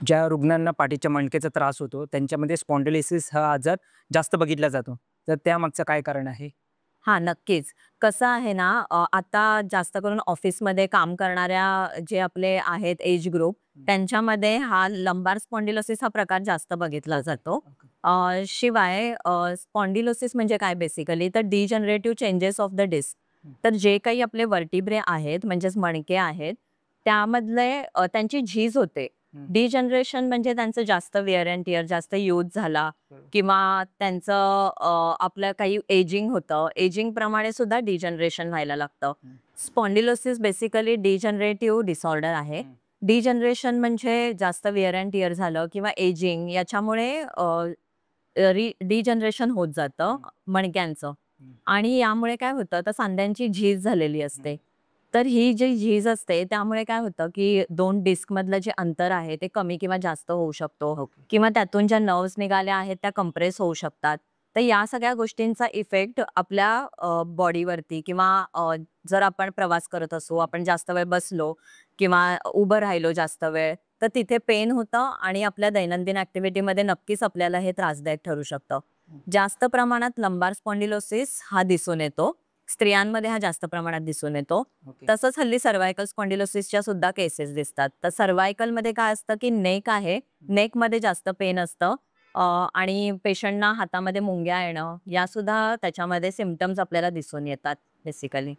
ज्या रुग्णांना पाठीच्या मणक्याचा त्रास होतो, त्यांच्यामध्ये स्पॉन्डिलोसिस हा आजार जास्त बघितला जातो. तर त्यामागचं काय कारण आहे? हां, नक्कीच. कसं आहे ना, आता जास्त करून ऑफिसमध्ये काम करणाऱ्या जे आपले आहेत एज ग्रुप, हं. त्यांच्यामध्ये हा लंबार स्पॉन्डिलोसिस हा प्रकार जास्त बघितला ओके, जातो. ओके. शिवाय स्पॉन्डिलोसिस म्हणजे काय बेसिकली तर degenerative changes of the disc. हं, तर जे काही आपले व्हर्टिब्रे आहेत, म्हणजेच मणके आहेत, त्यामधले त्यांची झीज होते. हं. डिजनरेशन म्हणजे त्यांचं जास्त वेअर अँड टिअर, जास्त यूज झाला बरोबर. किंवा त्यांचं आपलं काही एजिंग होतं. एजिंगप्रमाणे सुद्धा डिजनरेशन व्हायला लागतं. हं, स्पॉन्डिलोसिस बेसिकली डिजनरेटिव्ह डिसऑर्डर आहे. हं, डिजनरेशन म्हणजे जास्त वेअर अँड टिअर झालं किंवा एजिंग याच्यामुळे डिजनरेशन होत जातं हं, मणक्यांचं हं, आणि यामुळे काय होतं तर सांध्यांची झीज झालेली हं, असते. तर ही जी झीज असते त्यामुळे काय होतं, की 2 डिस्कमधलं जे अंतर आहे ते कमी किंवा जास्त होऊ शकतो ओके. किंवा त्यातून ज्या नर्व्हज निघाल्या आहेत त्या कंप्रेस होऊ शकतात. तर या सगळ्या गोष्टींचा इफेक्ट आपल्या बॉडीवरती किंवा जर आपण प्रवास करत असू, आपण जास्त वेळ बसलो किंवा उभं राहिलो जास्त वेळ, तर तिथे पेन होतं आणि आपल्या दैनंदिन ॲक्टिव्हिटीमध्ये नक्कीच आपल्याला हे त्रासदायक ठरू शकतं. हं, जास्त प्रमाणात लंबार स्पॉन्डिलोसिस हा दिसून येतो. स्त्रियांमध्ये हा जास्त प्रमाणात दिसून येतो. ओके. तसंच हल्ली सर्व्हायकल स्पॉन्डिलोसिसच्या सुद्धा केसेस दिसतात. तर सर्व्हायकलमध्ये काय असतं, की नेक आहे. हं. नेकमध्ये जास्त पेन असतं अ, आणि पेशंटना हातामध्ये मुंग्या येणं, यासुद्धा त्याच्यामध्ये सिम्प्टम्स आपल्याला दिसून येतात बेसिकली.